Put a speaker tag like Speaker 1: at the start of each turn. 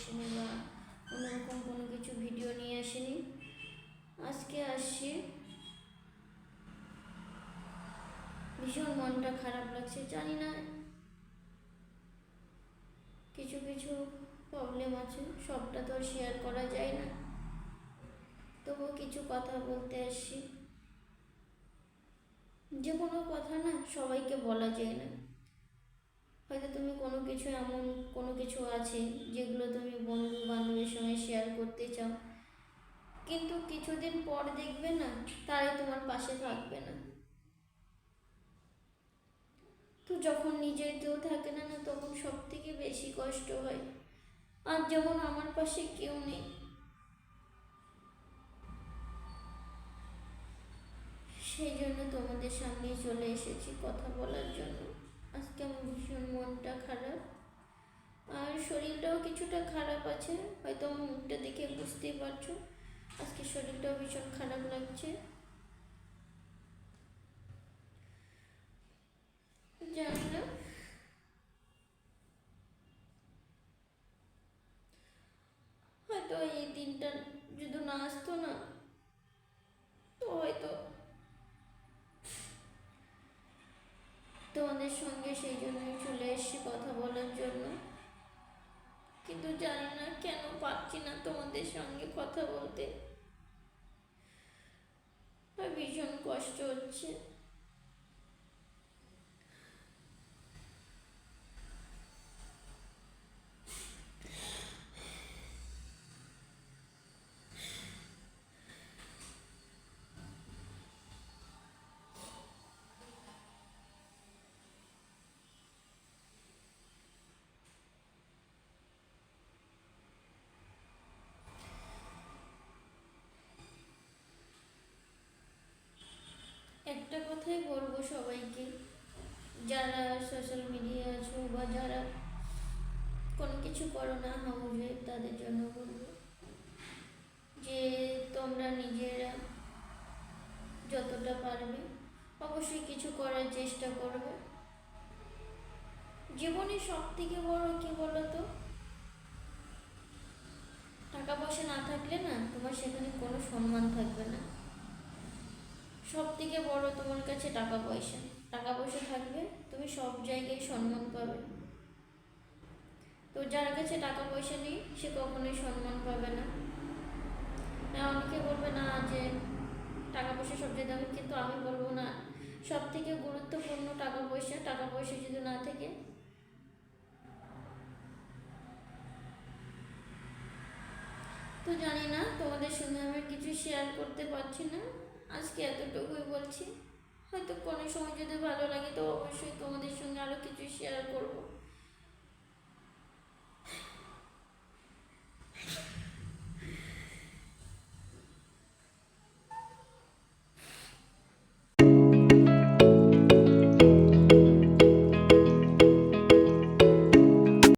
Speaker 1: আসিনি বা অন্যরকম কোনো কিছু ভিডিও নিয়ে আসিনি। আজকে আসছি, ভীষণ মনটা খারাপ লাগছে। জানি না, কিছু কিছু প্রবলেম আছে, সবটা তো আর শেয়ার করা যায় না, তবুও কিছু কথা বলতে আসছি। যে কোনো কথা না সবাইকে বলা যায় না। হয়তো তুমি কোনো কিছু, এমন কোনো কিছু আছে যেগুলো তুমি বন্ধু বান্ধবের সঙ্গে শেয়ার করতে চাও, কিন্তু কিছুদিন পর দেখবে না তারাই তোমার পাশে থাকবে না। তো যখন নিজের কেউ থাকে না, তখন সব থেকে বেশি কষ্ট হয়। আর যেমন আমার পাশে কেউ নেই, সেই জন্য তোমাদের সামনে চলে এসেছি কথা বলার জন্য। আজকে আমার ভীষণ মনটা খারাপ, আর শরীরটাও কিছুটা খারাপ আছে, হয়তো আমার মুখটা দেখে বুঝতেই পারছো। আজকে শরীরটাও ভীষণ খারাপ লাগছে। জানি না, হয়তো এই দিনটা যদি না আসতো না, তো হয়তো তোমাদের সঙ্গে সেই জন্যই চলে এসেছি কথা বলার জন্য। কিন্তু জানি না কেন পারছি না তোমাদের সঙ্গে কথা বলতে, আর ভীষণ কষ্ট হচ্ছে। একটা কথাই বলবো সবাইকে, যারা সোশ্যাল মিডিয়া আছো বা যারা কোনো কিছু করো না হাউজে, তাদের জন্য বলবো যে তোমরা নিজেরা যতটা পারবে অবশ্যই কিছু করার চেষ্টা করবে। জীবনে সব থেকে বড় কি বলো তো, টাকা পয়সা না থাকলে না তোমার সেখানে কোনো সম্মান থাকবে না। সব থেকে বড় তোমার কাছে টাকা পয়সা, টাকা পয়সা থাকবে তুমি সব জায়গায় সম্মান পাবে। তো যার কাছে টাকা পয়সা নেই সে কখনোই সম্মান পাবে না। অনেকে বলবে না যে টাকা পয়সা সব জায়গায় দামি, কিন্তু আমি বলবো না, সব থেকে গুরুত্বপূর্ণ টাকা পয়সা। টাকা পয়সা যদি না থাকে, তো জানি না, তোমাদের সঙ্গে আমি কিছু শেয়ার করতে পারছি না। আজকে এতটুকুই বলছি, হয়তো কোনো সময় যদি ভালো লাগে তো অবশ্যই তোমাদের সঙ্গে আরও কিছু শেয়ার করবো।